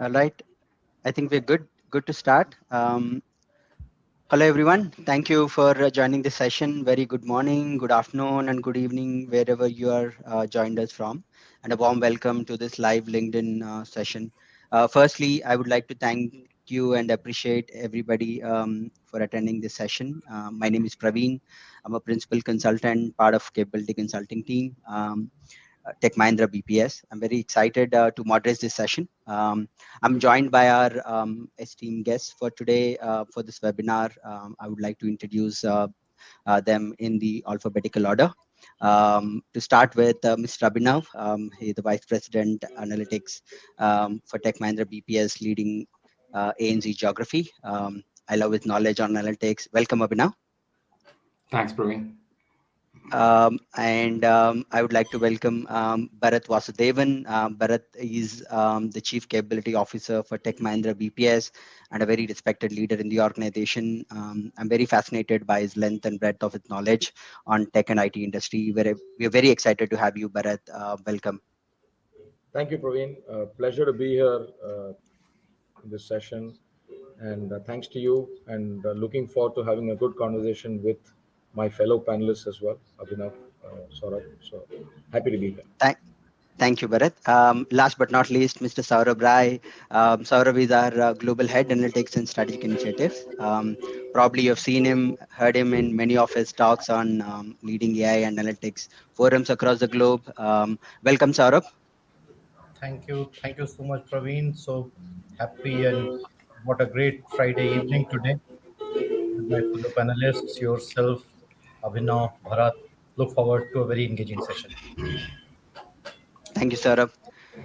All right. I think we're good. Good to start. Hello, everyone. Thank you for joining this session. Very good morning, good afternoon, and good evening, wherever you are joined us from. And a warm welcome to this live LinkedIn session. Firstly, I would like to thank you and appreciate everybody for attending this session. My name is Praveen. I'm a principal consultant, part of capability consulting team. Tech Mahindra BPS. I'm very excited to moderate this session. I'm joined by our esteemed guests for today for this webinar. I would like to introduce them in the alphabetical order. To start with, Mr. Abhinav, he's the Vice President Analytics for Tech Mahindra BPS, leading ANZ Geography. I love his knowledge on analytics. Welcome, Abhinav. Thanks, Praveen. And I would like to welcome Bharat Vasudevan. Bharat is the Chief Capability Officer for Tech Mahindra BPS and a very respected leader in the organization. I'm very fascinated by his length and breadth of his knowledge on tech and IT industry. We're very excited to have you, Bharat. Welcome. Thank you, Praveen. Pleasure to be here in this session. And thanks to you. And looking forward to having a good conversation with my fellow panelists as well, Abhinav, Saurabh. So happy to be here. Thank, Thank you, Bharat. Last but not least, Mr. Saurabh Rai. Saurabh is our Global Head Analytics and Strategic Initiatives. Probably you've seen him, heard him in many of his talks on leading AI analytics forums across the globe. Welcome, Saurabh. Thank you. Thank you so much, Praveen. So happy and what a great Friday evening today with my fellow panelists, yourself, Abhinav, Bharat. Look forward to a very engaging session. Thank you, Saurabh.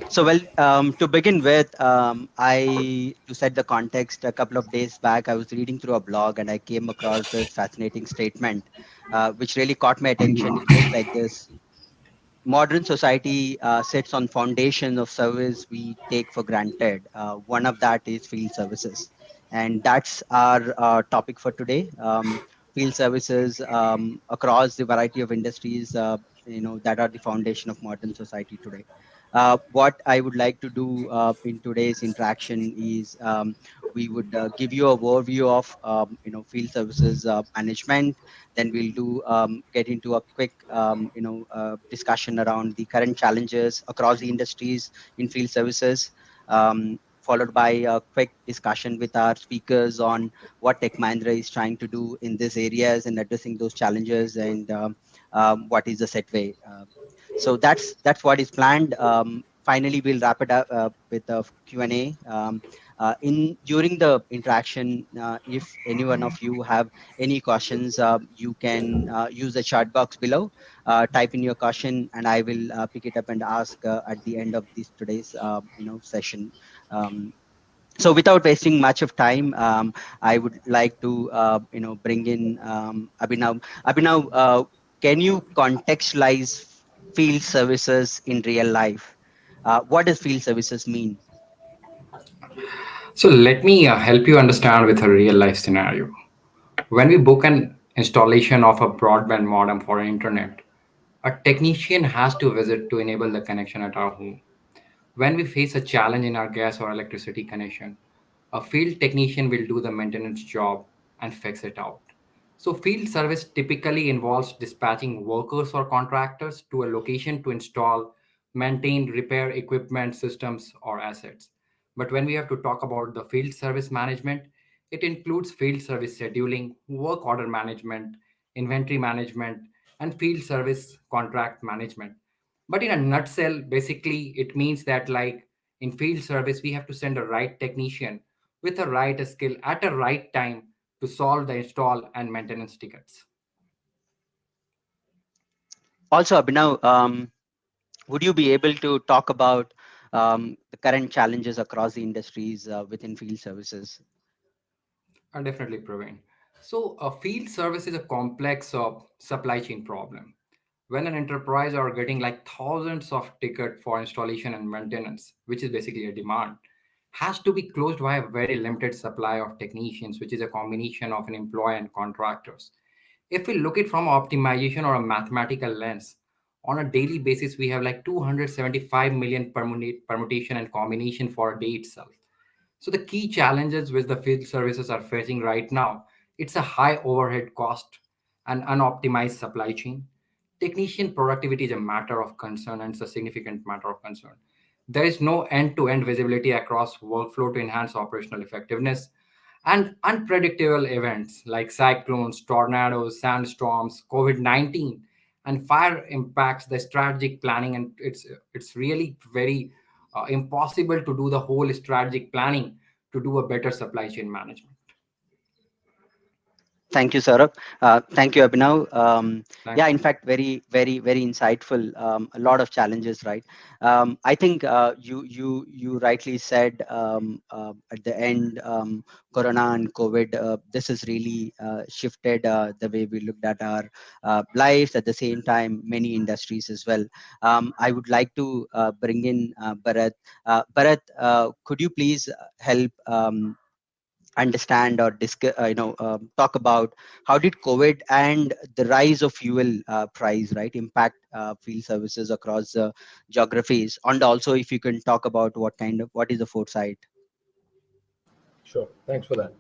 So, well, to begin with, to set the context, a couple of days back, I was reading through a blog and I came across this fascinating statement, which really caught my attention. It goes like this: modern society sits on foundation of service we take for granted. One of that is field services, and that's our topic for today. Field services across the variety of industries, that are the foundation of modern society today. What I would like to do in today's interaction is we would give you a overview of field services management. Then we'll do get into a quick discussion around the current challenges across the industries in field services, followed by a quick discussion with our speakers on what Tech Mahindra is trying to do in these areas and addressing those challenges, and what is the set way. So that's what is planned. Finally, we'll wrap it up with a Q&A. In during the interaction, if any one of you have any questions, you can use the chat box below, type in your question, and I will pick it up and ask at the end of this today's session. Um, so without wasting much of time, I would like to bring in Abhinav. Abhinav, can you contextualize field services in real life? What does field services mean? So let me help you understand with a real life scenario. When we book an installation of a broadband modem for internet, a technician has to visit to enable the connection at our home. When we face a challenge in our gas or electricity connection, a field technician will do the maintenance job and fix it out. So, field service typically involves dispatching workers or contractors to a location to install, maintain, repair equipment, systems, or assets. But when we have to talk about the field service management, it includes field service scheduling, work order management, inventory management, and field service contract management. But in a nutshell, basically, it means that, like in field service, we have to send a right technician with a right skill at a right time to solve the install and maintenance tickets. Also, Abhinav, would you be able to talk about the current challenges across the industries within field services? Definitely, Praveen. So, a field service is a complex supply chain problem. When an enterprise are getting like thousands of tickets for installation and maintenance, which is basically a demand, has to be closed by a very limited supply of technicians, which is a combination of an employee and contractors. If we look it from optimization or a mathematical lens, on a daily basis, we have like 275 million permutation and combination for a day itself. So the key challenges which the field services are facing right now, it's a high overhead cost and unoptimized supply chain. Technician productivity is a matter of concern and it's a significant matter of concern. There is no end-to-end visibility across workflow to enhance operational effectiveness, and unpredictable events like cyclones, tornadoes, sandstorms, COVID-19, and fire impacts the strategic planning, and it's really very impossible to do the whole strategic planning to do a better supply chain management. Thank you, Saurabh. Thank you, Abhinav. Yeah, Thank in you. fact, very, very, very insightful. A lot of challenges, right? I think you rightly said at the end, Corona and COVID. This has really shifted the way we looked at our lives. At the same time, many industries as well. I would like to bring in Bharat. Bharat, could you please help? Understand or discuss, talk about how did COVID and the rise of fuel price, right, impact field services across geographies, and also if you can talk about what is the foresight. Sure. Thanks for that.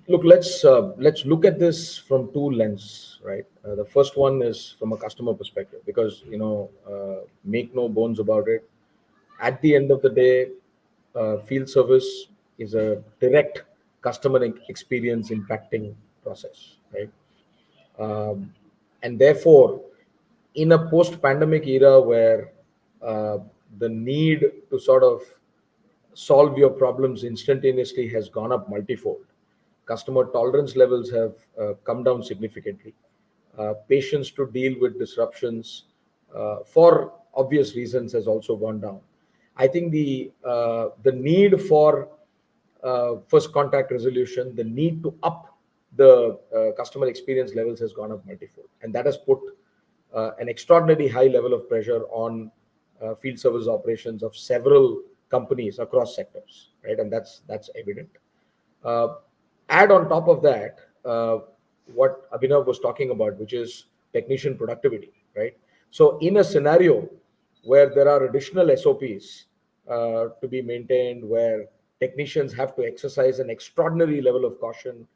Look, let's look at this from two lenses, right? The first one is from a customer perspective, because make no bones about it. At the end of the day, field service is a direct customer experience impacting process, right? Um, and therefore, in a post-pandemic era where uh, the need to sort of solve your problems instantaneously has gone up multifold. Customer tolerance levels have come down significantly. Patience to deal with disruptions for obvious reasons has also gone down. I think the need for first contact resolution, the need to up the customer experience levels has gone up multifold, and that has put an extraordinarily high level of pressure on field service operations of several companies across sectors, right? And that's evident. Uh, Add on top of that what Abhinav was talking about, which is technician productivity, right? So in a scenario where there are additional SOPs to be maintained, where technicians have to exercise an extraordinary level of caution,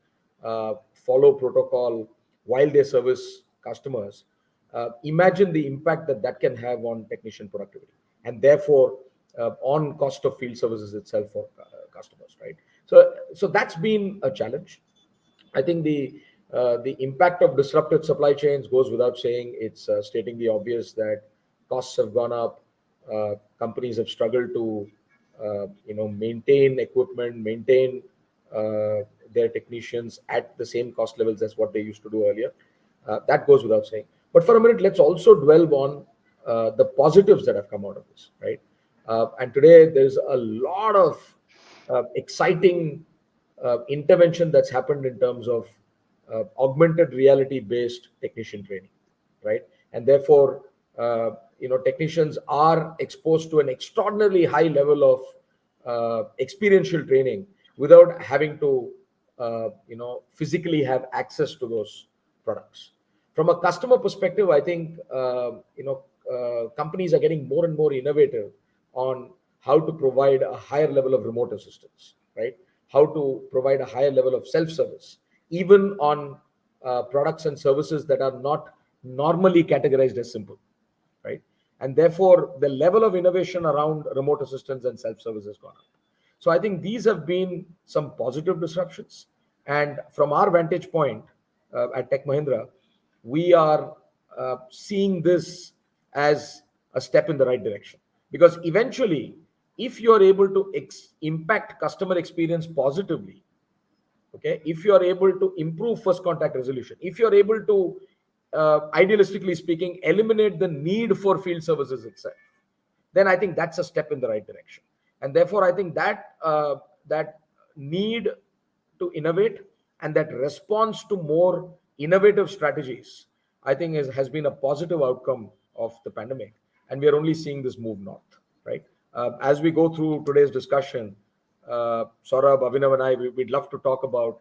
follow protocol while they service customers, imagine the impact that that can have on technician productivity, and therefore on cost of field services itself for customers, right? So that's been a challenge. I think the impact of disrupted supply chains goes without saying. It's stating the obvious that costs have gone up. Companies have struggled to maintain equipment, maintain their technicians at the same cost levels as what they used to do earlier. That goes without saying. But for a minute, let's also dwell on the positives that have come out of this, right? And today there's a lot of exciting intervention that's happened in terms of augmented reality based technician training, right? And therefore technicians are exposed to an extraordinarily high level of experiential training without having to physically have access to those products. From a customer perspective, I think companies are getting more and more innovative on how to provide a higher level of remote assistance, right? How to provide a higher level of self-service, even on products and services that are not normally categorized as simple, right? And therefore, the level of innovation around remote assistance and self-service has gone up. So I think these have been some positive disruptions. And from our vantage point at Tech Mahindra, we are seeing this as a step in the right direction. Because eventually, if you're able to impact customer experience positively, okay, if you are able to improve first contact resolution, if you're able to idealistically speaking eliminate the need for field services itself, then I think that's a step in the right direction. And therefore I think that need to innovate and that response to more innovative strategies, I think has been a positive outcome of the pandemic, and we are only seeing this move north, right? As we go through today's discussion, Saurabh, Abhinav, and we'd love to talk about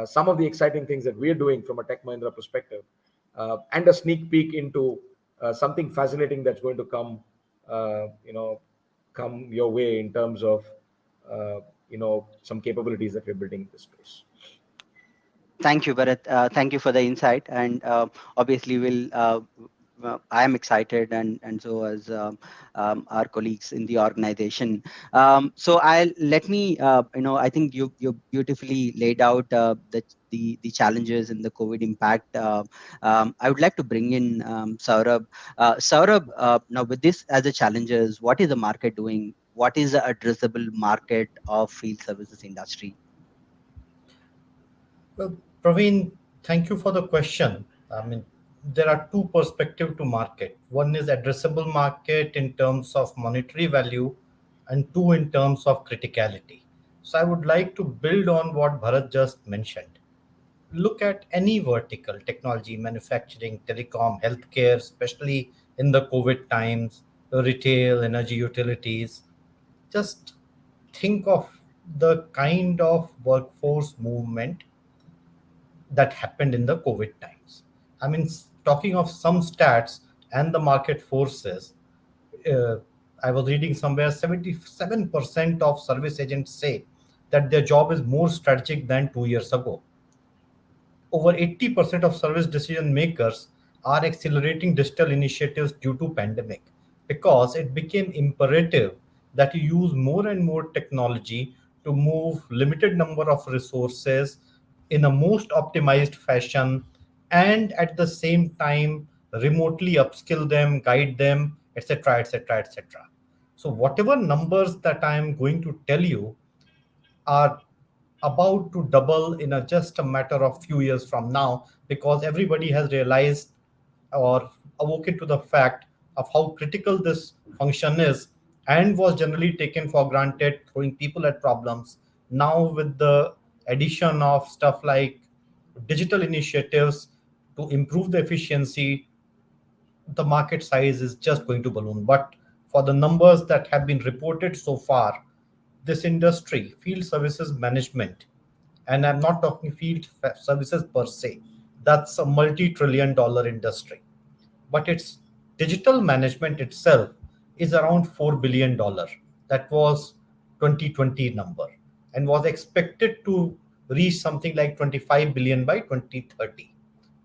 some of the exciting things that we're doing from a Tech Mahindra perspective, and a sneak peek into something fascinating that's going to come, come your way in terms of some capabilities that we're building in this space. Thank you, Bharat. Thank you for the insight. And obviously, I am excited, and so as our colleagues in the organization. So I let me, I think you beautifully laid out the challenges and the COVID impact. I would like to bring in Saurabh. Saurabh, now with this as a challenges, what is the market doing? What is the addressable market of field services industry? Well, Praveen, thank you for the question. I mean, there are two perspectives to market. One is addressable market in terms of monetary value, and two in terms of criticality. So I would like to build on what Bharat just mentioned. Look at any vertical: technology, manufacturing, telecom, healthcare, especially in the COVID times, retail, energy, utilities. Just think of the kind of workforce movement that happened in the COVID times. I mean, talking of some stats and the market forces, uh, I was reading somewhere 77% of service agents say that their job is more strategic than 2 years ago. Over 80% of service decision makers are accelerating digital initiatives due to pandemic, because it became imperative that you use more and more technology to move limited number of resources in a most optimized fashion, and at the same time remotely upskill them, guide them, etc., etc., etc. So whatever numbers that I am going to tell you are about to double in just a matter of few years from now, because everybody has realized or awoken to the fact of how critical this function is, and was generally taken for granted, throwing people at problems. Now with the addition of stuff like digital initiatives to improve the efficiency, the market size is just going to balloon. But for the numbers that have been reported so far, this industry, field services management, and I'm not talking services per se, that's a multi-trillion-dollar industry. But its digital management itself is around $4 billion. That was 2020 number, and was expected to reach something like 25 billion by 2030,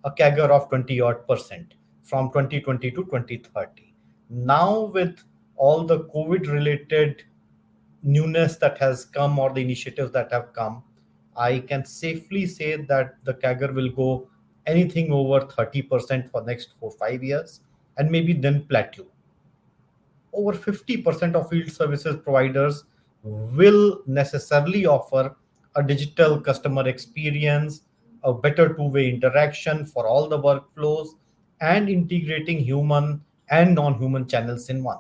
a CAGR of 20 odd percent from 2020 to 2030. Now, with all the COVID related newness that has come, or the initiatives that have come, I can safely say that the CAGR will go anything over 30% for next 4 5 years, and maybe then plateau. Over 50% of field services providers will necessarily offer a digital customer experience, a better two-way interaction for all the workflows, and integrating human and non-human channels in one.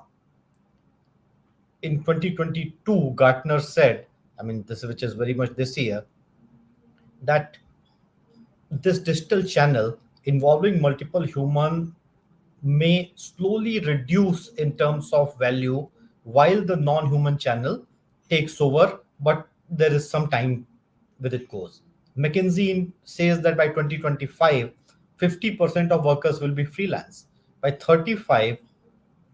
In 2022, Gartner said, I mean, this which is very much this year, that this digital channel involving multiple human may slowly reduce in terms of value, while the non-human channel takes over, but there is some time with it goes. McKinsey says that by 2025, 50% of workers will be freelance. By 35,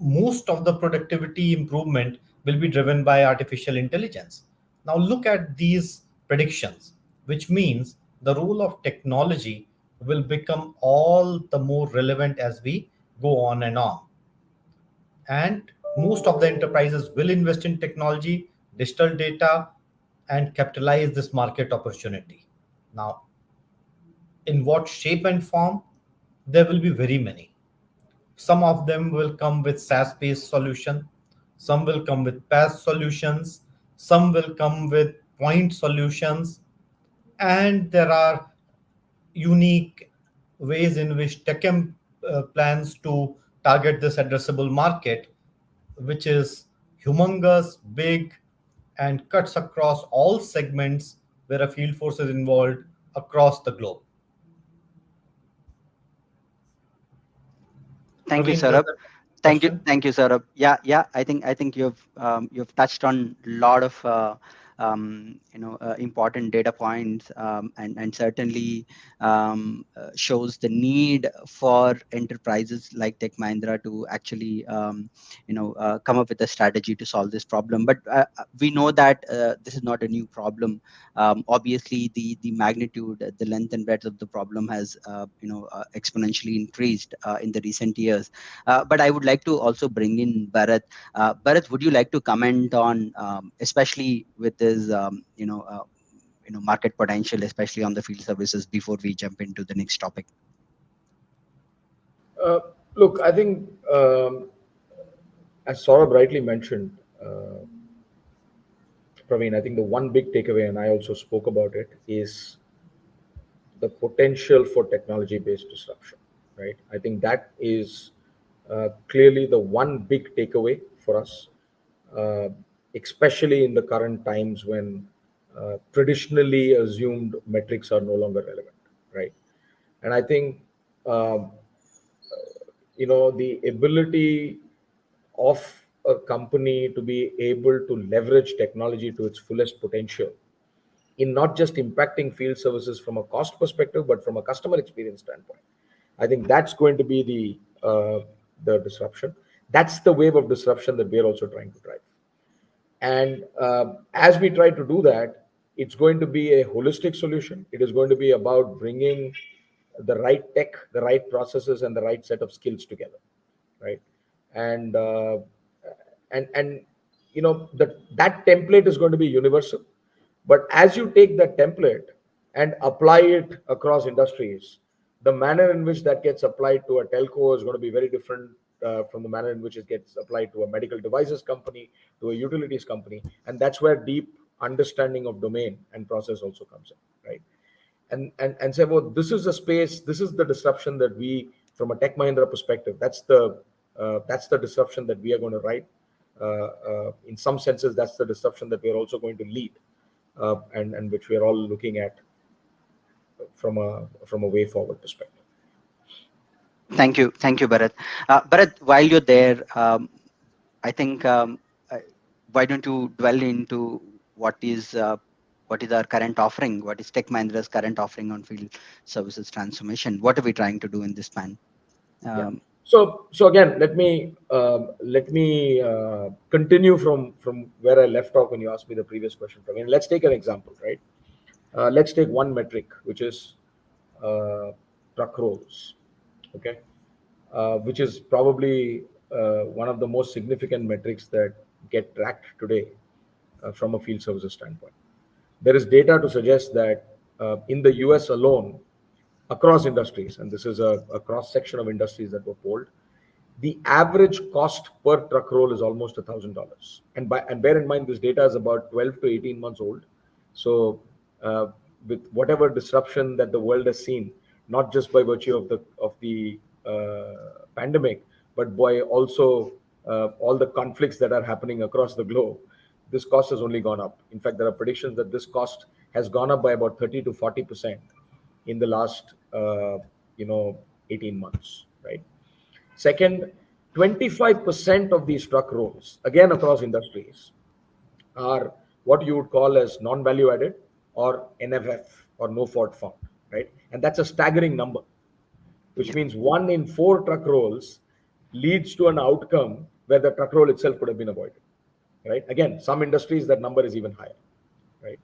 most of the productivity improvement will be driven by artificial intelligence. Now, look at these predictions, which means the role of technology will become all the more relevant as we go on and on. And most of the enterprises will invest in technology, digital data, and capitalize this market opportunity. Now, in what shape and form? There will be very many. Some of them will come with SaaS-based solution. Some will come with PaaS solutions. Some will come with point solutions. And there are unique ways in which Techem plans to target this addressable market, which is humongous, big, and cuts across all segments where a field force is involved across the globe. Thank you, Praveen, does Saurabh. that answer the question? Thank you, Saurabh. Yeah, yeah. I think you've touched on a lot of important data points, and certainly shows the need for enterprises like Tech Mahindra to actually come up with a strategy to solve this problem. But we know that this is not a new problem. Obviously, the magnitude, the length and breadth of the problem has exponentially increased in the recent years. But I would like to also bring in Bharat. Bharat, would you like to comment on, especially with this, market potential, especially on the field services, before we jump into the next topic? Uh, Look, I think, as Saurabh rightly mentioned, Praveen, I think the one big takeaway, and I also spoke about it, is the potential for technology-based disruption. Right? I think that is clearly the one big takeaway for us, uh, especially in the current times when traditionally assumed metrics are no longer relevant. Right? And I think um, the ability of a company to be able to leverage technology to its fullest potential in not just impacting field services from a cost perspective but from a customer experience standpoint. I think that's going to be the disruption. That's the wave of disruption that we are also trying to drive. And as we try to do that, it's going to be a holistic solution. It is going to be about bringing the right tech, the right processes, and the right set of skills together, right? And that template is going to be universal. But as you take that template and apply it across industries, the manner in which that gets applied to a telco is going to be very different from the manner in which it gets applied to a medical devices company, to a utilities company. And that's where deep understanding of domain and process also comes in, right? And say, well, this is a space, this is the disruption that we, from a Tech Mahindra perspective, that's the disruption that we are going to write. In some senses, that's the disruption that we are also going to lead, and which we are all looking at from a way forward perspective. Thank you, Bharat. Bharat, while you're there, I think uh, why don't you dwell into what is our current offering? What is Tech Mahindra's current offering on field services transformation? What are we trying to do in this span? Yeah. Um, So again, let me continue from where I left off when you asked me the previous question. I mean, let's take an example, right? Let's take one metric, which is uh, truck rolls, okay, which is probably one of the most significant metrics that get tracked today from a field services standpoint. There is data to suggest that in the US alone, across industries, and this is a cross section of industries that were polled, the average cost per truck roll is almost $1,000. And bear in mind, this data is about 12 to 18 months old. So with whatever disruption that the world has seen, not just by virtue of the pandemic, but by also all the conflicts that are happening across the globe, this cost has only gone up. In fact, there are predictions that this cost has gone up by about 30 to 40% in the last 18 months, right? Second, 25% of these truck rolls, again across industries, are what you would call as non-value added or NFF or no fault found, right? And that's a staggering number, which yeah, means 1 in 4 truck rolls leads to an outcome where the truck roll itself could have been avoided, right? Again, some industries that number is even higher, right?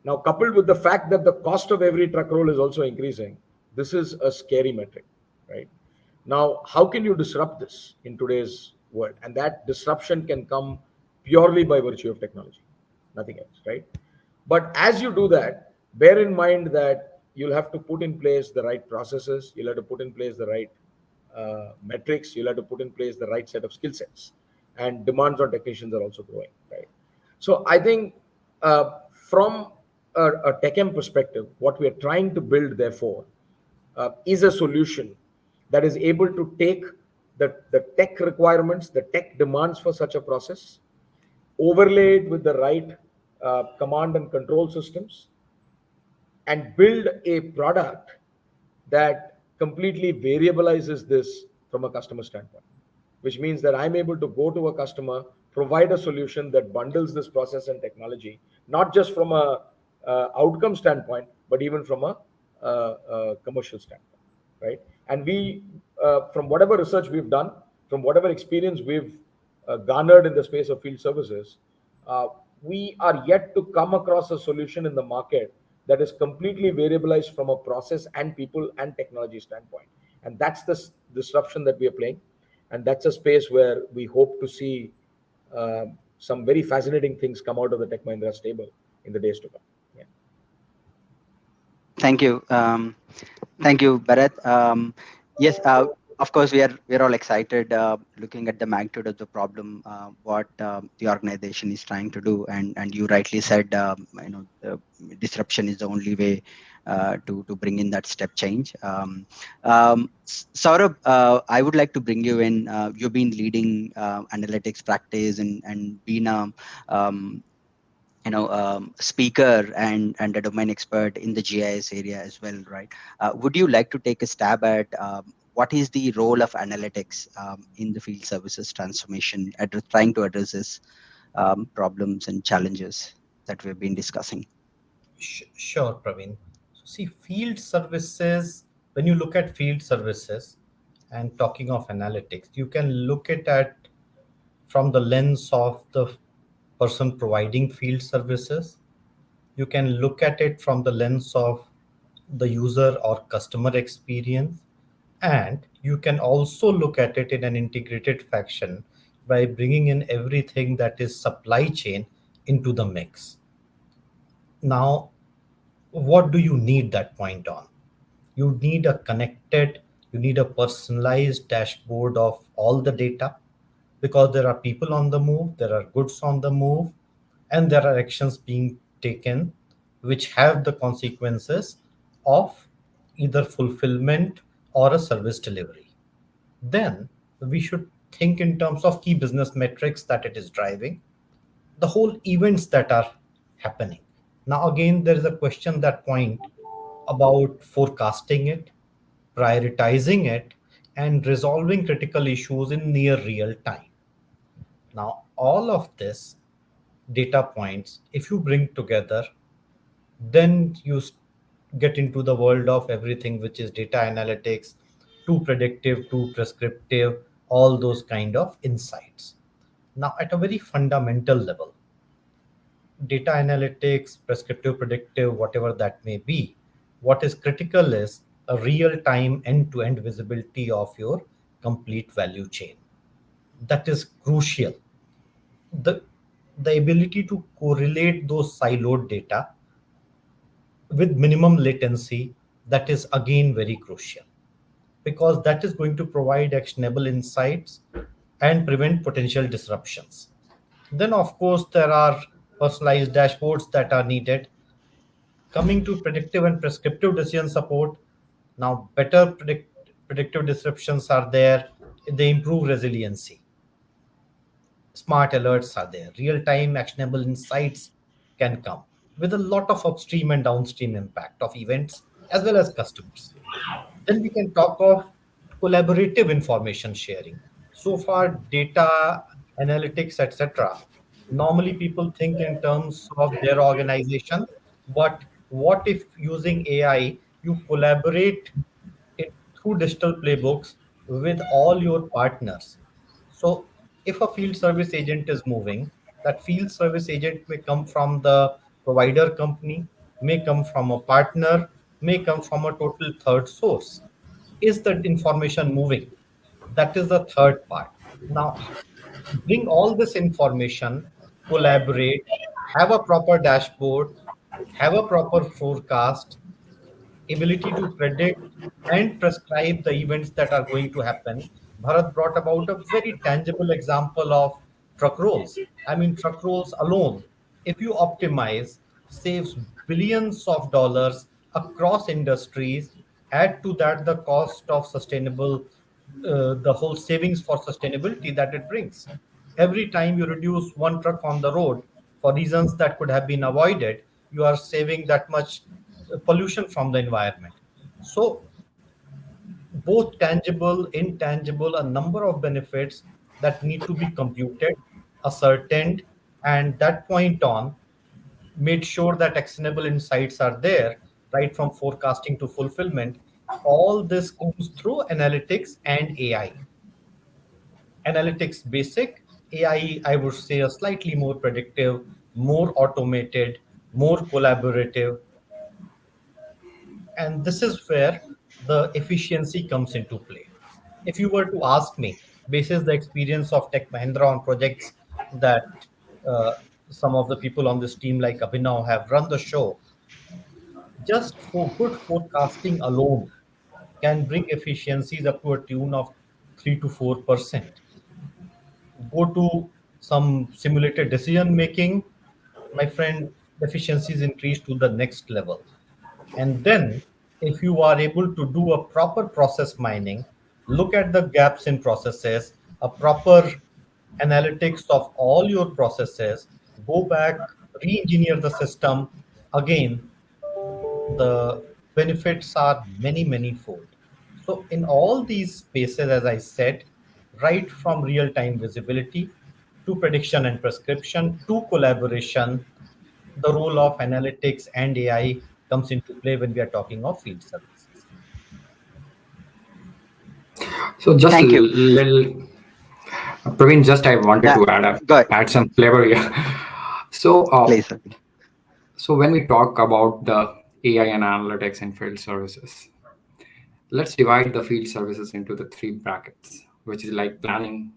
Now, coupled with the fact that the cost of every truck roll is also increasing, this is a scary metric, right? Now, how can you disrupt this in today's world? And that disruption can come purely by virtue of technology, nothing else, right? But as you do that, bear in mind that you'll have to put in place the right processes, you'll have to put in place the right metrics, you'll have to put in place the right set of skill sets, and demands on technicians are also growing, right? So I think from a TechM perspective, what we are trying to build, therefore, is a solution that is able to take the tech requirements, the tech demands for such a process, overlay it with the right command and control systems, and build a product that completely variabilizes this from a customer standpoint. which means that I'm able to go to a customer, provide a solution that bundles this process and technology, not just from a outcome standpoint, but even from a commercial standpoint, right? And we, from whatever research we've done, from whatever experience we've garnered in the space of field services, uh, we are yet to come across a solution in the market that is completely variabilized from a process and people and technology standpoint. And that's the disruption that we are playing. And that's a space where we hope to see some very fascinating things come out of the Tech Mahindra stable in the days to come. Yeah. Thank you. Thank you, Bharat. Yes, of course, we are all excited looking at the magnitude of the problem, what the organization is trying to do, and you rightly said, disruption is the only way to bring in that step change. Saurabh, I would like to bring you in. You've been leading analytics practice and been a um, speaker and a domain expert in the GIS area as well, right? Would you like to take a stab at what is the role of analytics in the field services transformation, trying to address this problems and challenges that we've been discussing? Sure, Praveen. So, see, field services, when you look at field services and talking of analytics, you can look at from the lens of the person providing field services. You can look at it from the lens of the user or customer experience. And you can also look at it in an integrated fashion by bringing in everything that is supply chain into the mix. Now, what do you need that point on? You need a connected, you need a personalized dashboard of all the data, because there are people on the move, there are goods on the move, and there are actions being taken which have the consequences of either fulfillment or a service delivery. Then we should think in terms of key business metrics that it is driving, the whole events that are happening. Now, again, there is a question that point about forecasting it, prioritizing it, and resolving critical issues in near real time. Now, all of this data points, if you bring together, then you get into the world of everything which is data analytics, too predictive, too prescriptive, all those kind of insights. Now, at a very fundamental level, data analytics, prescriptive, predictive, whatever that may be, what is critical is a real time end to end visibility of your complete value chain. That is crucial. The, the ability to correlate those siloed data with minimum latency, that is again very crucial, because that is going to provide actionable insights and prevent potential disruptions. Then, of course, there are personalized dashboards that are needed. Coming to predictive and prescriptive decision support, now better predictive descriptions are there, they improve resiliency. Smart alerts are there, real time actionable insights can come with a lot of upstream and downstream impact of events as well as customers. Then we can talk of collaborative information sharing. So far, data analytics, etc. Normally, people think in terms of their organization, but what if using AI, you collaborate it through digital playbooks with all your partners? So, if a field service agent is moving, that field service agent may come from the provider company, may come from a partner, may come from a total third source. Is the information moving? That is the third part. Now, bring all this information, collaborate, have a proper dashboard, have a proper forecast, ability to predict and prescribe the events that are going to happen. Bharat brought about a very tangible example of truck rolls. I mean, truck rolls alone, if you optimize, saves billions of dollars across industries. Add to that the cost of sustainable, the whole savings for sustainability that it brings. Every time you reduce one truck on the road for reasons that could have been avoided, you are saving that much pollution from the environment. So both tangible, intangible, a number of benefits that need to be computed, ascertained, and that point on made sure that actionable insights are there, right from forecasting to fulfillment. All this comes through analytics and AI. Analytics basic, AI, I would say a slightly more predictive, more automated, more collaborative, and this is where the efficiency comes into play. If you were to ask me, basis the experience of Tech Mahindra on projects that uh, some of the people on this team, like Abhinav, have run the show, just for good forecasting alone can bring efficiencies up to a tune of 3 to 4%. Go to some simulated decision making, my friend, efficiencies increase to the next level. And then, if you are able to do a proper process mining, look at the gaps in processes, a proper analytics of all your processes, go back, re engineer the system, again, the benefits are many, many fold. So, in all these spaces, as I said, right from real time visibility to prediction and prescription to collaboration, the role of analytics and AI comes into play when we are talking of field services. So just Thank you. little, Praveen, just I wanted Yeah, to go ahead, add some flavor here. So please. so when we talk about the AI and analytics in field services, let's divide the field services into the three brackets, which is like planning,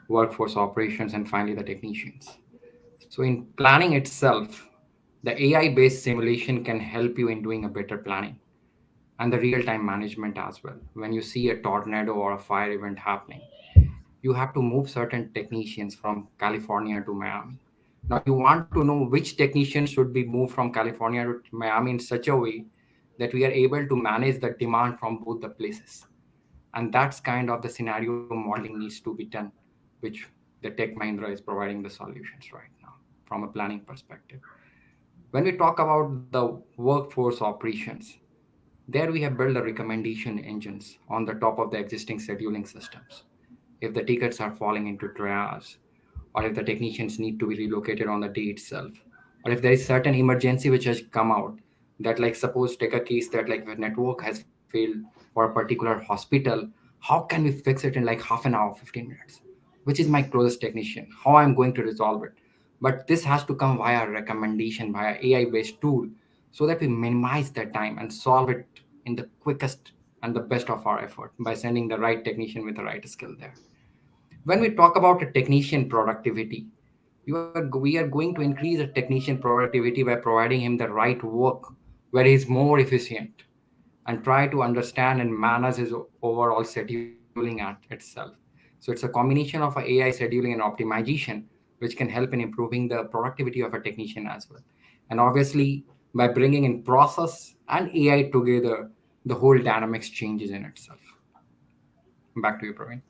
workforce operations, and finally the technicians. So in planning itself, the AI-based simulation can help you in doing a better planning and the real-time management as well. When you see a tornado or a fire event happening, you have to move certain technicians from California to Miami. Now you want to know which technicians should be moved from California to Miami in such a way that we are able to manage the demand from both the places. And that's kind of the scenario modeling needs to be done, which the Tech Mahindra is providing the solutions right now from a planning perspective. When we talk about the workforce operations, there we have built the recommendation engines on the top of the existing scheduling systems. If the tickets are falling into triage, or if the technicians need to be relocated on the day itself, or if there is certain emergency which has come out, that like suppose take a case that like the network has failed for a particular hospital, how can we fix it in like half an hour, 15 minutes? Which is my closest technician? How I'm going to resolve it? But this has to come via recommendation, via AI-based tool, so that we minimize that time and solve it in the quickest and the best of our effort by sending the right technician with the right skill there. When we talk about a technician productivity, we are going to increase a technician productivity by providing him the right work where he's more efficient and try to understand and manage his overall scheduling at itself. So it's a combination of a AI scheduling and optimization, which can help in improving the productivity of a technician as well. And obviously, by bringing in process and AI together, the whole dynamics changes in itself. Back to you, Praveen.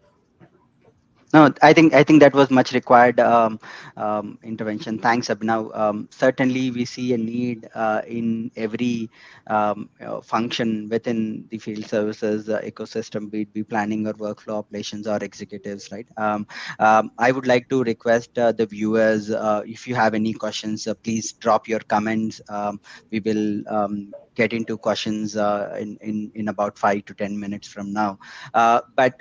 No, I think that was much required intervention. Thanks, Abhinav. Certainly, we see a need in every function within the field services ecosystem, be it be planning or workflow operations or executives, right? I would like to request the viewers, if you have any questions, please drop your comments. We will get into questions in about 5 to 10 minutes from now. But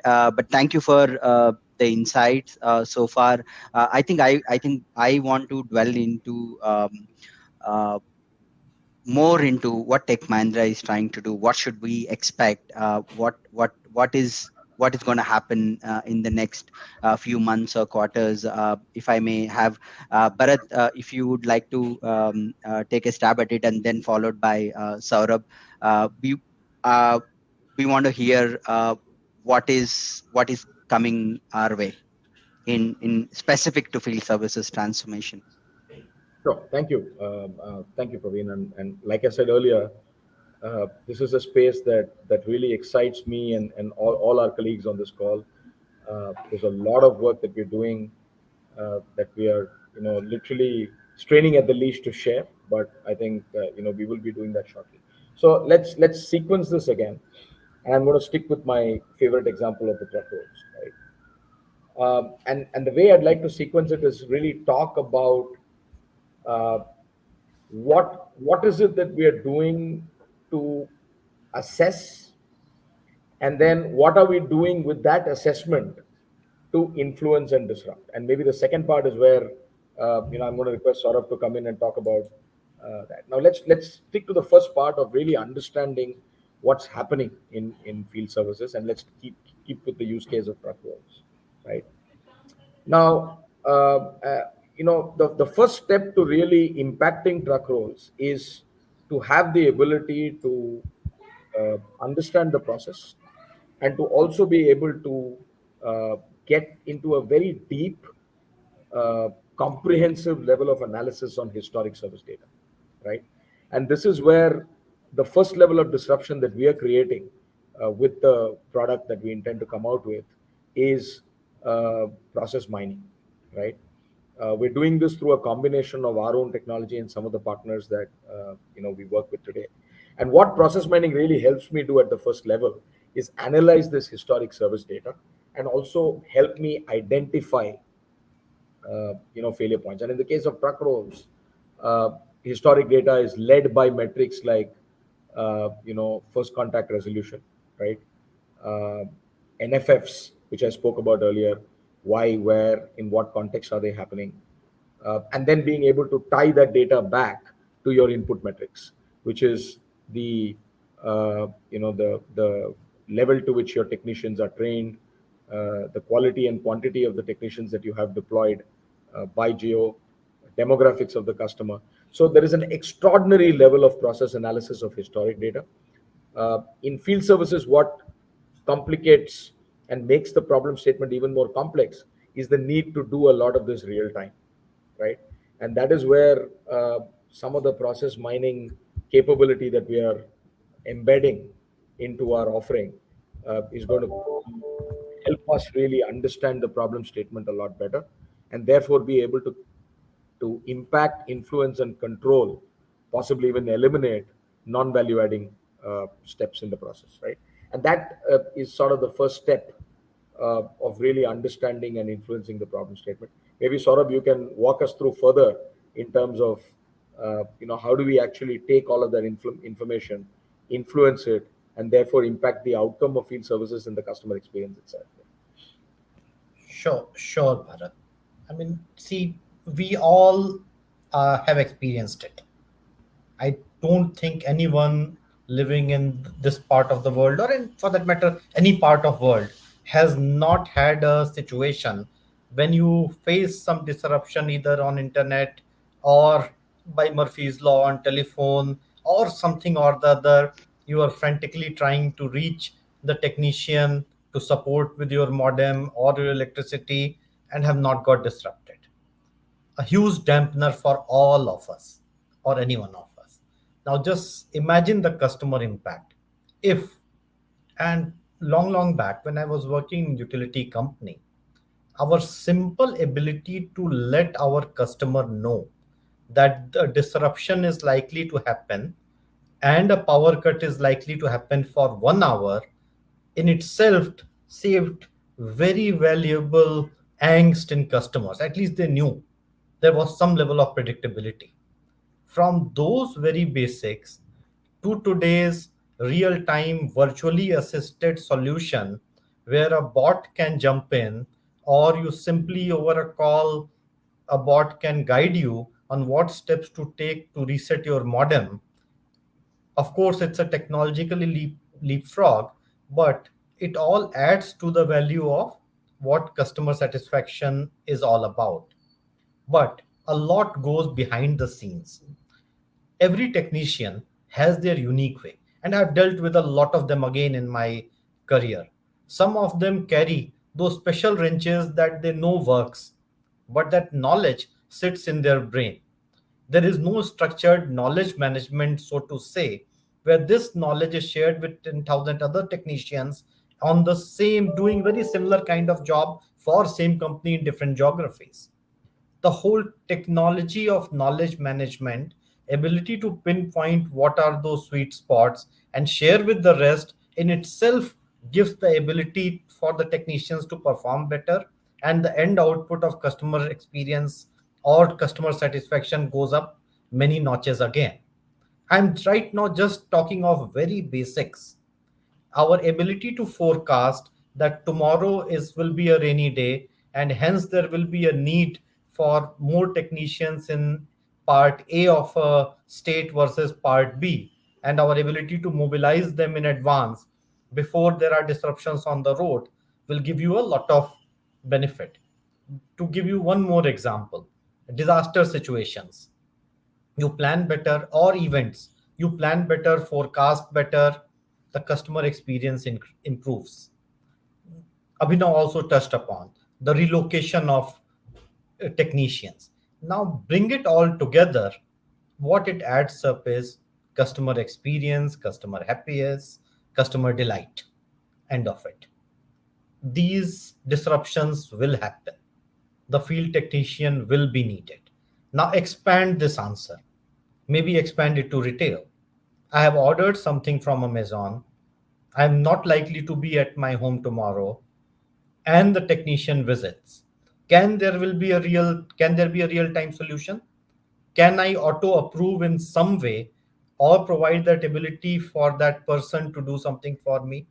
thank you for the insights so far. I think I want to dwell into uh, more into what Tech Mahindra is trying to do. What should we expect? What is going to happen in the next few months or quarters? If I may have Bharat, if you would like to take a stab at it, and then followed by Saurabh. Uh, we want to hear what is coming our way in specific to field services transformation. Sure. Thank you, Praveen. And like I said earlier, this is a space that really excites me and all our colleagues on this call. There's a lot of work that we're doing that we are, literally straining at the leash to share. But I think, we will be doing that shortly. So let's sequence this again. And I'm going to stick with my favorite example of the truck rolls, right? And the way I'd like to sequence it is really talk about uh, what is it that we are doing to assess, and then what are we doing with that assessment to influence and disrupt. And maybe the second part is where I'm going to request Saurabh to come in and talk about that. Now let's stick to the first part of really understanding what's happening in field services, and let's keep with the use case of truck rolls, right? Now, the first step to really impacting truck rolls is to have the ability to understand the process, and to also be able to get into a very deep, uh, comprehensive level of analysis on historic service data, right? And this is where the first level of disruption that we are creating with the product that we intend to come out with is process mining, right? We're doing this through a combination of our own technology and some of the partners that we work with today. And what process mining really helps me do at the first level is analyze this historic service data, and also help me identify failure points. And in the case of truck rolls, uh, historic data is led by metrics like first contact resolution, right? uh, NFFs, which I spoke about earlier, why, where, in what context are they happening, and then being able to tie that data back to your input metrics, which is the the level to which your technicians are trained, the quality and quantity of the technicians that you have deployed by geo, demographics of the customer. So there is an extraordinary level of process analysis of historic data. In field services, what complicates and makes the problem statement even more complex is the need to do a lot of this real time, right? And that is where some of the process mining capability that we are embedding into our offering is going to help us really understand the problem statement a lot better, and therefore be able to impact, influence, and control, possibly even eliminate non-value adding steps in the process, right? And that is sort of the first step of really understanding and influencing the problem statement. Maybe Saurabh, you can walk us through further in terms of how do we actually take all of that information, influence it, and therefore impact the outcome of field services and the customer experience itself. Sure, Bharat. I mean, see, we all have experienced it. I don't think anyone living in this part of the world, or in, for that matter, any part of world, has not had a situation when you face some disruption either on internet or by Murphy's law on telephone or something or the other. You are frantically trying to reach the technician to support with your modem or your electricity and have not got disrupted. A huge dampener for all of us or any one of us. Now, just imagine the customer impact. If, and long back when I was working in utility company, our simple ability to let our customer know that the disruption is likely to happen and a power cut is likely to happen for 1 hour in itself saved very valuable angst in customers. At least they knew there was some level of predictability. From those very basics to today's real time virtually assisted solution where a bot can jump in, or you simply over a call, a bot can guide you on what steps to take to reset your modem. Of course, it's a technologically leapfrog, but it all adds to the value of what customer satisfaction is all about. But a lot goes behind the scenes. Every technician has their unique way, and I've dealt with a lot of them again in my career. Some of them carry those special wrenches that they know works, but that knowledge sits in their brain. There is no structured knowledge management, so to say, where this knowledge is shared with 10,000 other technicians on the same, doing very similar kind of job for same company in different geographies. The whole technology of knowledge management, ability to pinpoint what are those sweet spots and share with the rest, in itself gives the ability for the technicians to perform better, and the end output of customer experience or customer satisfaction goes up many notches again. I'm right now just talking of very basics. Our ability to forecast that tomorrow is will be a rainy day, and hence there will be a need for more technicians in part A of a state versus part B, and our ability to mobilize them in advance before there are disruptions on the road will give you a lot of benefit. To give you one more example, disaster situations, you plan better, or events, you plan better, forecast better, the customer experience improves. Abhinav also touched upon the relocation of technicians. Now bring it all together, what it adds up is customer experience, customer happiness, customer delight. End of it. These disruptions will happen, the field technician will be needed. Now expand this answer, maybe expand it to retail. I have ordered something from Amazon. I'm not likely to be at my home tomorrow, and the technician visits. Can there be a real time solution? Can I auto approve in some way, or provide that ability for that person to do something for me?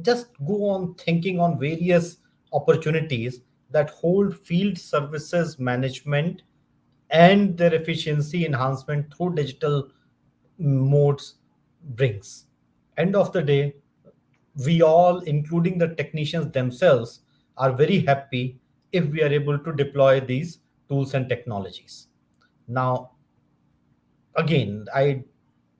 Just go on thinking on various opportunities that hold field services management and their efficiency enhancement through digital modes brings. End of the day, we all, including the technicians themselves, are very happy if we are able to deploy these tools and technologies. Now, again, I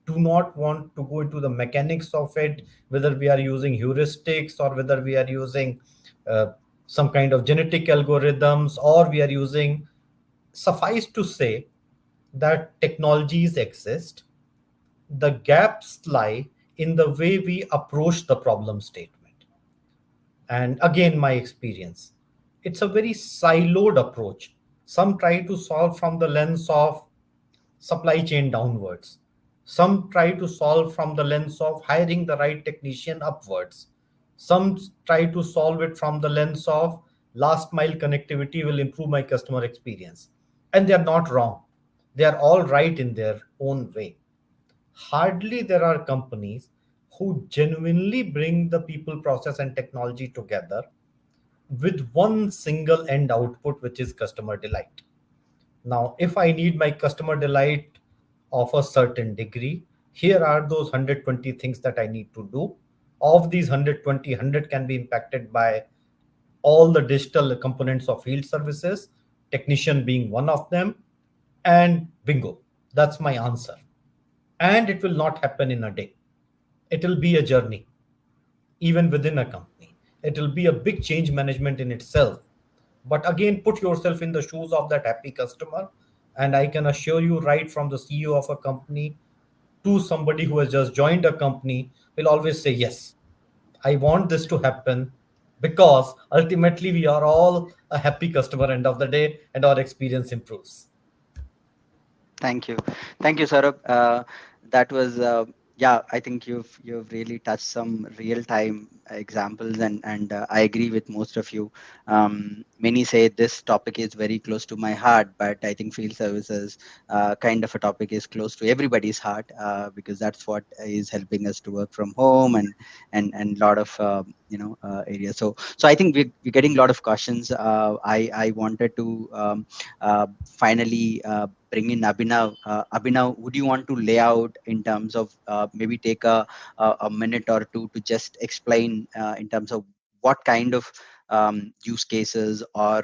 do not want to go into the mechanics of it, whether we are using heuristics or whether we are using uh, some kind of genetic algorithms or we are using. Suffice to say that technologies exist. The gaps lie in the way we approach the problem statement. And again, my experience, it's a very siloed approach. Some try to solve from the lens of supply chain downwards. Some try to solve from the lens of hiring the right technician upwards. Some try to solve it from the lens of last mile connectivity will improve my customer experience. And they are not wrong. They are all right in their own way. Hardly there are companies who genuinely bring the people, process, and technology together with one single end output, which is customer delight. Now, if I need my customer delight of a certain degree, here are those 120 things that I need to do. Of these 120, 100 can be impacted by all the digital components of field services, technician being one of them, and bingo, that's my answer. And it will not happen in a day. It will be a journey, even within a company. It will be a big change management in itself. But again, put yourself in the shoes of that happy customer. And I can assure you, right from the CEO of a company to somebody who has just joined a company, will always say, yes, I want this to happen, because ultimately we are all a happy customer end of the day and our experience improves. Thank you. Thank you, Saurabh. That was, yeah, I think you've really touched some real-time examples, and I agree with most of you. Many say this topic is very close to my heart, but I think field services kind of a topic is close to everybody's heart, because that's what is helping us to work from home and lot of areas. So I think we're getting a lot of questions. I wanted to finally bring in Abhinav. Abhinav, would you want to lay out in terms of maybe take a minute or two to just explain in terms of what kind of use cases or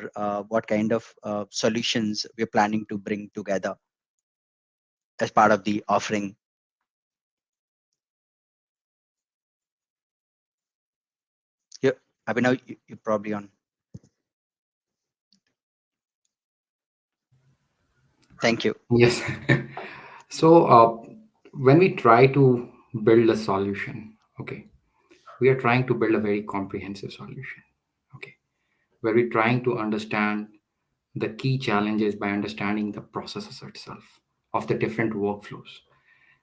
what kind of solutions we're planning to bring together as part of the offering? Yeah, Abhinav, you're probably on. Thank you. Yes. So when we try to build a solution, okay, we are trying to build a very comprehensive solution, okay, where we're trying to understand the key challenges by understanding the processes itself of the different workflows.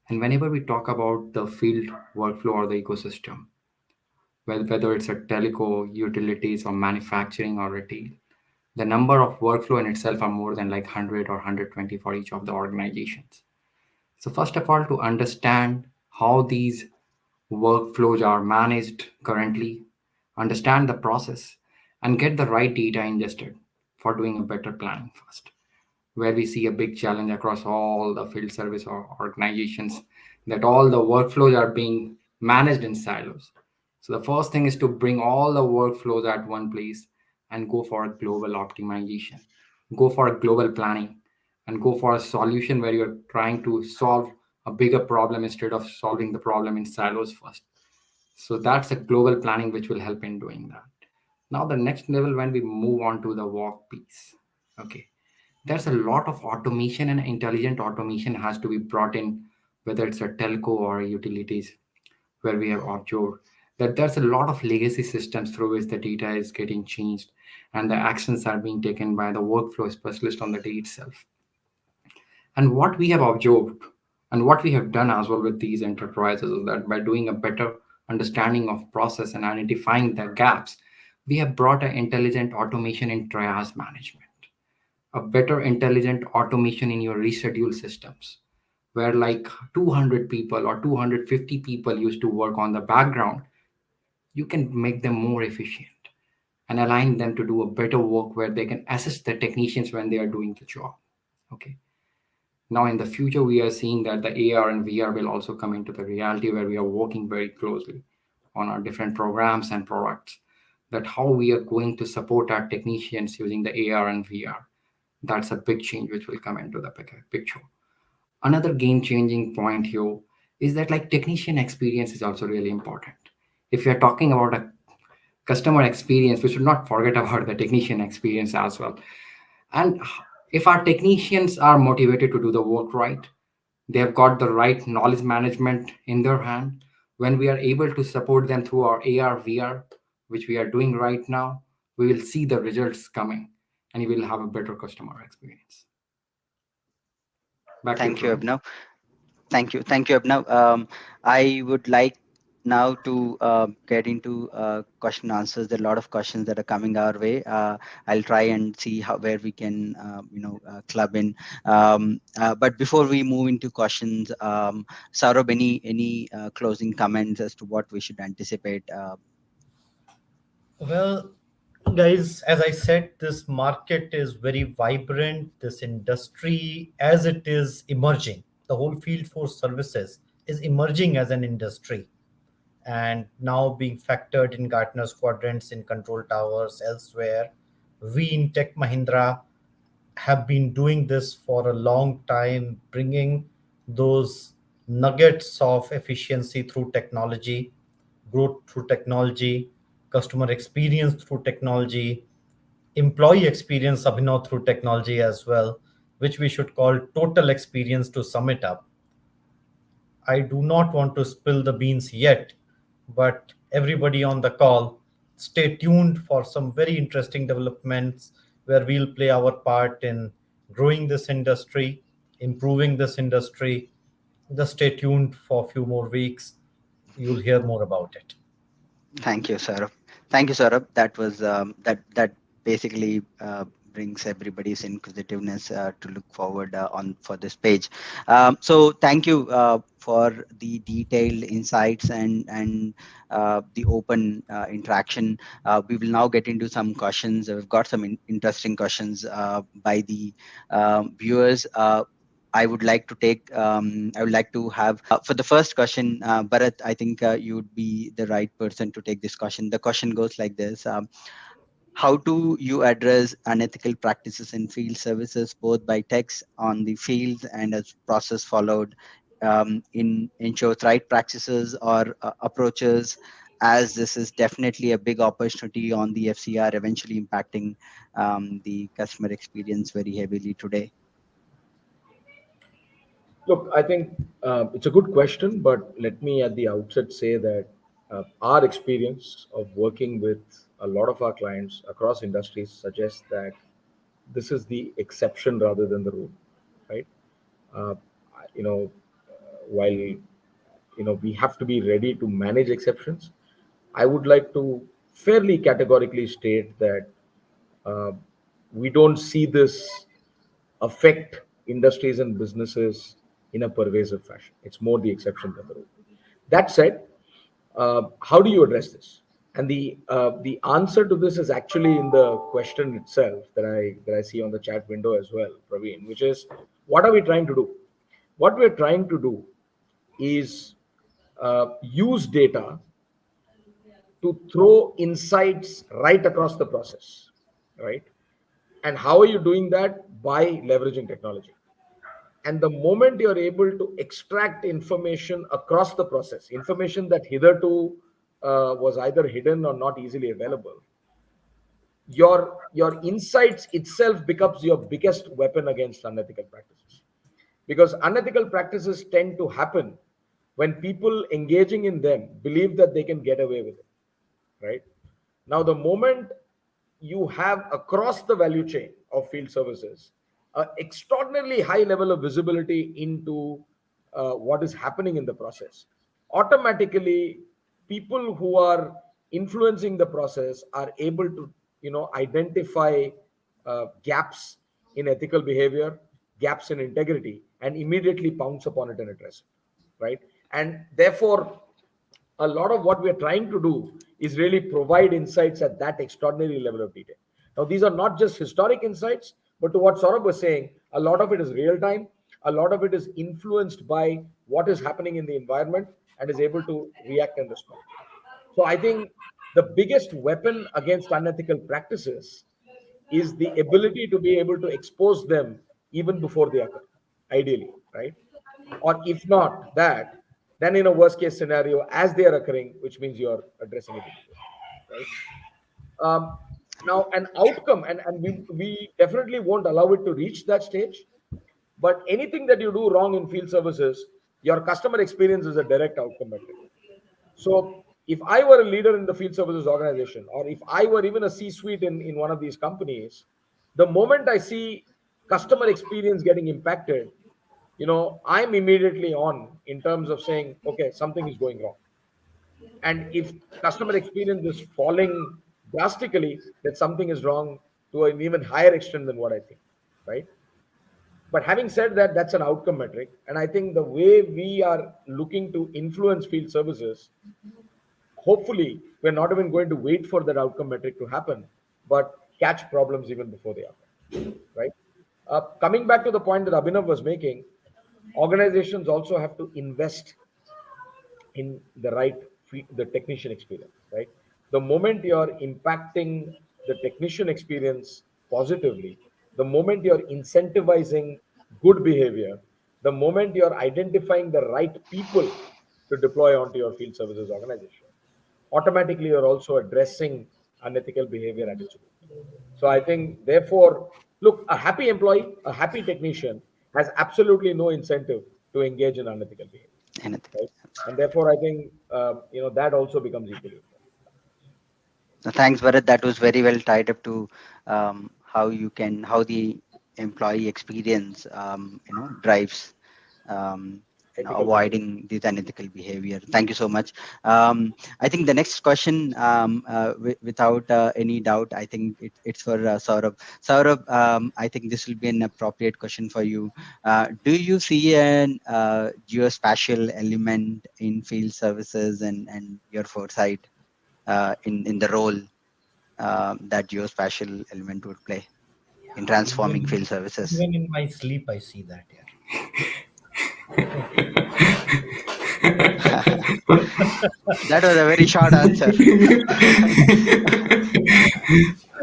And whenever we talk about the field workflow or the ecosystem, whether it's a telco, utilities, or manufacturing or retail, the number of workflow in itself are more than like 100 or 120 for each of the organizations. So first of all, to understand how these workflows are managed currently, understand the process, and get the right data ingested for doing a better planning first. Where we see a big challenge across all the field service or organizations, that all the workflows are being managed in silos. So the first thing is to bring all the workflows at one place and go for a global optimization, go for a global planning, and go for a solution where you're trying to solve a bigger problem instead of solving the problem in silos first. So that's a global planning which will help in doing that. Now the next level, when we move on to the walk piece, okay, there's a lot of automation, and intelligent automation has to be brought in, whether it's a telco or utilities, where we have observed that there's a lot of legacy systems through which the data is getting changed and the actions are being taken by the workflow specialist on the day itself. And what we have observed and what we have done as well with these enterprises is that by doing a better understanding of process and identifying the gaps, we have brought an intelligent automation in triage management, a better intelligent automation in your reschedule systems, where like 200 people or 250 people used to work on the background, you can make them more efficient and align them to do a better work where they can assist the technicians when they are doing the job. Okay. Now in the future, we are seeing that the AR and VR will also come into the reality where we are working very closely on our different programs and products, that how we are going to support our technicians using the AR and VR. That's a big change which will come into the picture. Another game changing point here is that like technician experience is also really important. If you're talking about a customer experience, we should not forget about the technician experience as well. And if our technicians are motivated to do the work right, they have got the right knowledge management in their hand, when we are able to support them through our AR VR, which we are doing right now, we will see the results coming and you will have a better customer experience. Back to you, Thank you, Praveen. Abhinav. Thank you, Abhinav. I would like now to get into question answers. There are a lot of questions that are coming our way. I'll try and see how where we can, club in. But before we move into questions, Saurabh, any closing comments as to what we should anticipate? Well, guys, as I said, this market is very vibrant. This industry, as it is emerging, the whole field force services is emerging as an industry and now being factored in Gartner's quadrants, in control towers, elsewhere. We in Tech Mahindra have been doing this for a long time, bringing those nuggets of efficiency through technology, growth through technology, customer experience through technology, employee experience, Abhinav, through technology as well, which we should call total experience to sum it up. I do not want to spill the beans yet, but everybody on the call, stay tuned for some very interesting developments where we'll play our part in growing this industry, improving this industry. Just stay tuned for a few more weeks. You'll hear more about it. Thank you, Saurabh. Thank you, Saurabh. That was that basically brings everybody's inquisitiveness to look forward on for this page. So thank you for the detailed insights and the open interaction. We will now get into some questions. We've got some interesting questions by the viewers. I would like to take, I would like to have for the first question, Bharat, I think you would be the right person to take this question. The question goes like this. How do you address unethical practices in field services, both by text on the field and as process followed, in ensure right practices or approaches, as this is definitely a big opportunity on the FCR, eventually impacting the customer experience very heavily today? Look, I think it's a good question, but let me at the outset say that our experience of working with a lot of our clients across industries suggests that this is the exception rather than the rule, right? Uh, you know, while we have to be ready to manage exceptions, I would like to fairly categorically state that uh, we don't see this affect industries and businesses in a pervasive fashion. It's more the exception than the rule. That said, how do you address this? And the answer to this is actually in the question itself that I see on the chat window as well, Praveen, which is, what are we trying to do? What we're trying to do is use data to throw insights right across the process, right? And how are you doing that? By leveraging technology. And the moment you're able to extract information across the process, information that hitherto was either hidden or not easily available, your insights itself becomes your biggest weapon against unethical practices. Because unethical practices tend to happen when people engaging in them believe that they can get away with it, right? Now, the moment you have across the value chain of field services an extraordinarily high level of visibility into what is happening in the process, automatically people who are influencing the process are able to identify gaps in ethical behavior, gaps in integrity, and immediately pounce upon it and address it, right? And therefore, a lot of what we are trying to do is really provide insights at that extraordinary level of detail. Now, these are not just historic insights, but to what Saurabh was saying, a lot of it is real time. A lot of it is influenced by what is happening in the environment and is able to react and respond. So I think the biggest weapon against unethical practices is the ability to be able to expose them even before they occur, ideally, right? Or if not that, then in a worst case scenario, as they are occurring, which means you're addressing it immediately, right? Um, Now, an outcome, and we definitely won't allow it to reach that stage, but anything that you do wrong in field services, your customer experience is a direct outcome metric. So if I were a leader in the field services organization, or if I were even a C-suite in one of these companies, the moment I see customer experience getting impacted, I'm immediately on in terms of saying, okay, something is going wrong. And if customer experience is falling drastically, that something is wrong to an even higher extent than what I think, right? But having said that, that's an outcome metric. And I think the way we are looking to influence field services, hopefully we're not even going to wait for that outcome metric to happen, but catch problems even before they happen, right? Coming back to the point that Abhinav was making, organizations also have to invest in the technician experience, right? The moment you're impacting the technician experience positively, the moment you're incentivizing good behavior, the moment you're identifying the right people to deploy onto your field services organization, automatically you're also addressing unethical behavior at its root. So I think, therefore, look, a happy employee, a happy technician has absolutely no incentive to engage in unethical behavior, Anything. right? And therefore, I think that also becomes equally important. Thanks, Bharat. That was very well tied up to how the employee experience, drives, Ethical behavior. avoiding this unethical behavior. Thank you so much. I think the next question, without any doubt, I think it's for Saurabh. Saurabh, I think this will be an appropriate question for you. Do you see an geospatial element in field services and your foresight in the role that geospatial element would play in transforming Even, field services? even in my sleep, I see that. Yeah. That was a very short answer.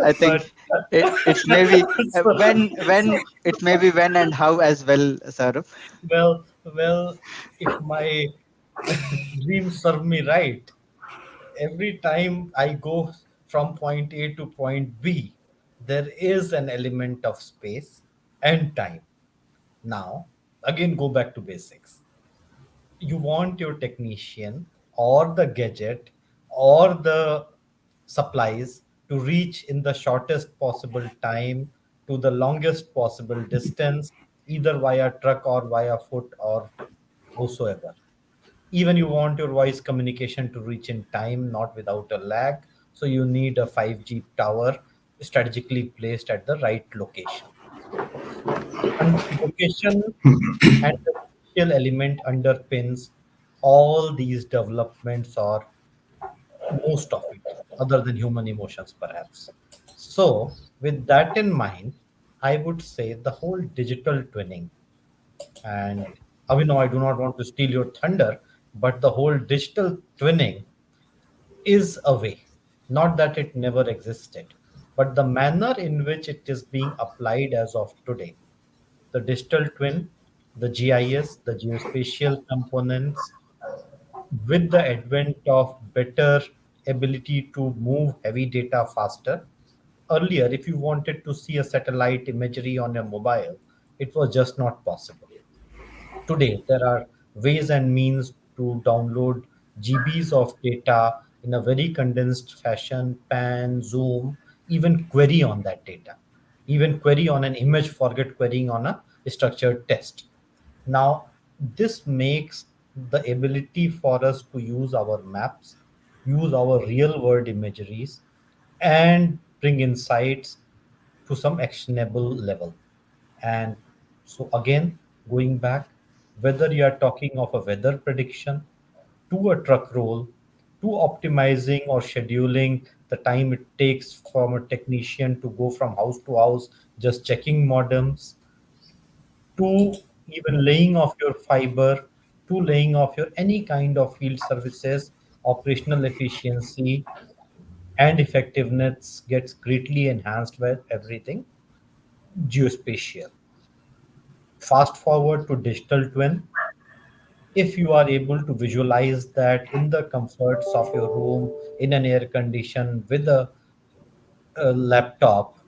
I But think it's maybe so, when and how as well, Saurabh. well, if my dreams serve me right, every time I go from point A to point B, there is an element of space and time. Now, again, go back to basics. You want your technician or the gadget or the supplies to reach in the shortest possible time to the longest possible distance, either via truck or via foot or whatsoever. Even you want your voice communication to reach in time, not without a lag. So you need a 5G tower strategically placed at the right location. And location and the social element underpins all these developments, or most of it, other than human emotions, perhaps. So, with that in mind, I would say the whole digital twinning, and Avino, I do not want to steal your thunder, but the whole digital twinning is a way. Not that it never existed, but the manner in which it is being applied as of today. The digital twin, the GIS, the geospatial components, with the advent of better ability to move heavy data faster. Earlier, if you wanted to see a satellite imagery on your mobile, it was just not possible. Today, there are ways and means to download GBs of data in a very condensed fashion, pan, zoom, even query on that data, even query on an image, forget querying on a structured test. Now, this makes the ability for us to use our maps, use our real world imageries, and bring insights to some actionable level. And so, again, going back, whether you are talking of a weather prediction, to a truck roll, to optimizing or scheduling the time it takes from a technician to go from house to house, just checking modems, to even laying off your fiber, to laying off your any kind of field services, operational efficiency and effectiveness gets greatly enhanced by everything geospatial. Fast forward to digital twin. If you are able to visualize that in the comforts of your room, in an air condition, with a laptop,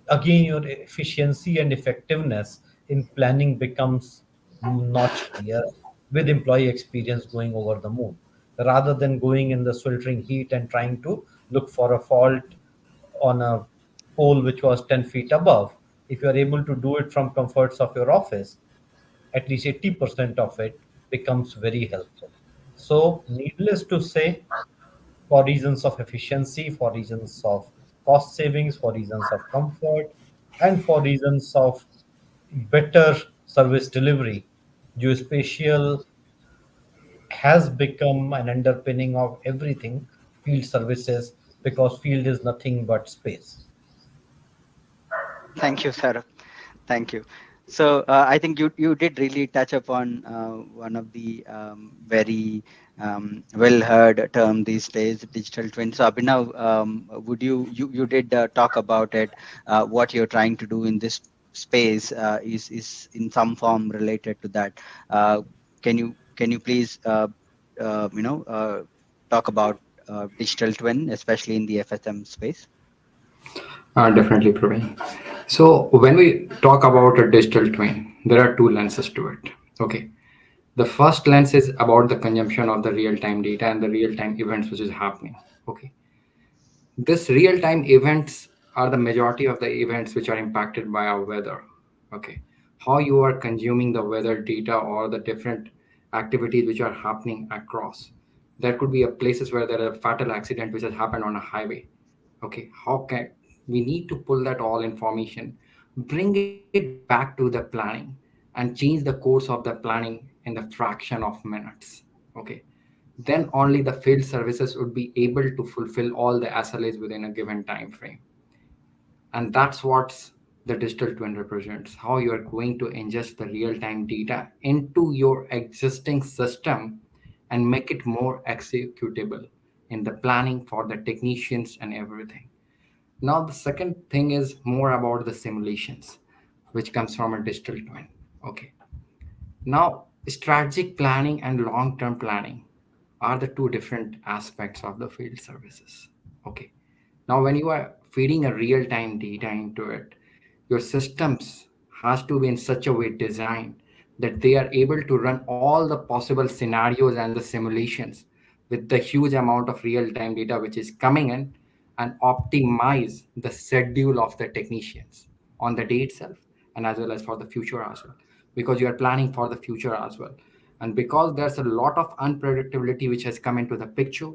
again your efficiency and effectiveness in planning becomes notch higher, with employee experience going over the moon, rather than going in the sweltering heat and trying to look for a fault on a pole which was 10 feet above. If you are able to do it from comforts of your office, at least 80% of it becomes very helpful. So, needless to say, for reasons of efficiency, for reasons of cost savings, for reasons of comfort, and for reasons of better service delivery, geospatial has become an underpinning of everything field services, because field is nothing but space. Thank you, Sarah. Thank you. So I think you did really touch upon one of the very well heard term these days, digital twin. So Abhinav, would you did talk about it? What you're trying to do in this space is in some form related to that. Uh, can you please talk about digital twin, especially in the FSM space? Definitely, Praveen. So when we talk about a digital twin, there are two lenses to it. Okay. The first lens is about the consumption of the real-time data and the real-time events which is happening. Okay. This real-time events are the majority of the events which are impacted by our weather. Okay. How you are consuming the weather data or the different activities which are happening across. There could be a places where there are fatal accident which has happened on a highway. Okay, how can we need to pull that all information, bring it back to the planning, and change the course of the planning in the fraction of minutes. Okay, then only the field services would be able to fulfill all the SLAs within a given time frame. And that's what the digital twin represents, how you are going to ingest the real-time data into your existing system and make it more executable in the planning for the technicians and everything. Now, the second thing is more about the simulations, which comes from a digital twin. Okay. Now, strategic planning and long term planning are the two different aspects of the field services. Okay. Now, when you are feeding a real time data into it, your systems has to be in such a way designed that they are able to run all the possible scenarios and the simulations with the huge amount of real time data which is coming in, and optimize the schedule of the technicians on the day itself and as well as for the future as well, because you are planning for the future as well. And because there's a lot of unpredictability which has come into the picture,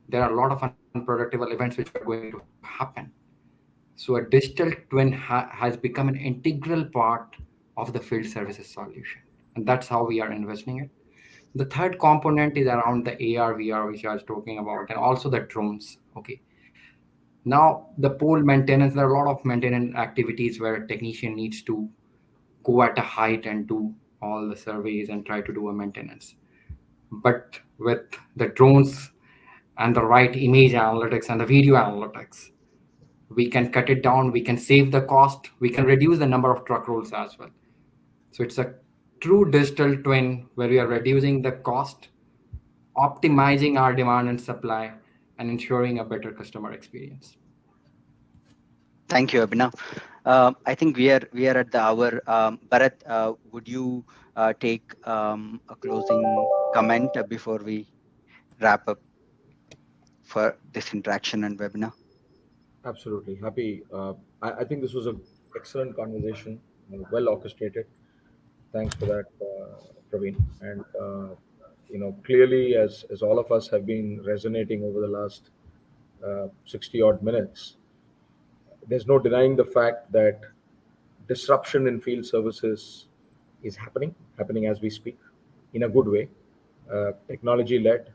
there are a lot of unpredictable events which are going to happen. So a digital twin has become an integral part of the field services solution. And that's how we are investing it. The third component is around the AR, VR, which I was talking about, and also the drones. Okay. Now, the pole maintenance, there are a lot of maintenance activities where a technician needs to go at a height and do all the surveys and try to do a maintenance. But with the drones and the right image analytics and the video analytics, we can cut it down, we can save the cost, we can reduce the number of truck rolls as well. So it's a true digital twin where we are reducing the cost, optimizing our demand and supply, and ensuring a better customer experience. Thank you, Abhinav. I think we are at the hour. Bharat, would you take a closing comment before we wrap up for this interaction and webinar? Absolutely happy. I think this was an excellent conversation, well orchestrated. Thanks for that, Praveen. And clearly, as all of us have been resonating over the last 60 odd minutes, there's no denying the fact that disruption in field services is happening as we speak, in a good way, technology led,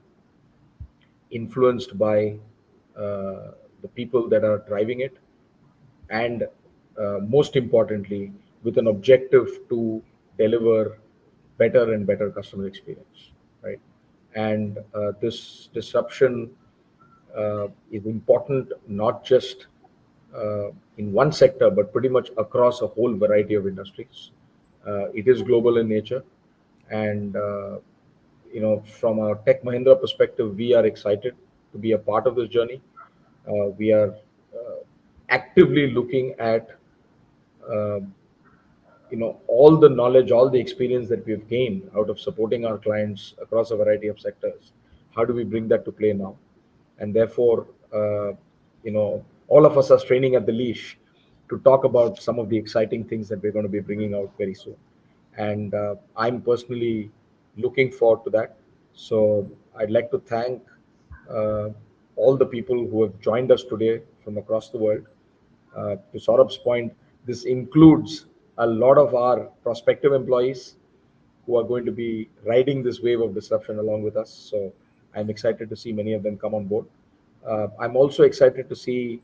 influenced by the people that are driving it, and most importantly, with an objective to deliver better and better customer experience, right? And this disruption is important not just in one sector, but pretty much across a whole variety of industries. It is global in nature, and from a Tech Mahindra perspective, we are excited to be a part of this journey. We are actively looking at uh, all the knowledge, all the experience that we've gained out of supporting our clients across a variety of sectors. How do we bring that to play now? And therefore, all of us are straining at the leash to talk about some of the exciting things that we're going to be bringing out very soon. And I'm personally looking forward to that. So I'd like to thank uh, all the people who have joined us today from across the world. To Saurabh's point, this includes a lot of our prospective employees who are going to be riding this wave of disruption along with us. So I'm excited to see many of them come on board. I'm also excited to see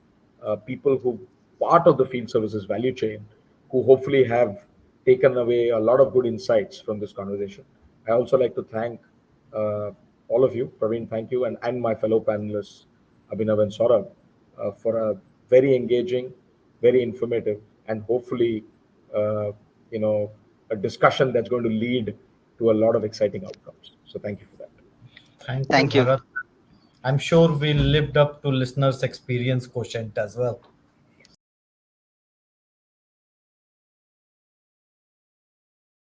people who part of the field services value chain who hopefully have taken away a lot of good insights from this conversation. I also like to thank uh, all of you, Praveen, thank you, and my fellow panelists, Abhinav and Saurabh, for a very engaging, very informative, and hopefully, uh, you know, a discussion that's going to lead to a lot of exciting outcomes. So thank you for that. Thank you, Thank you. Bharat. I'm sure we lived up to listeners' experience quotient as well.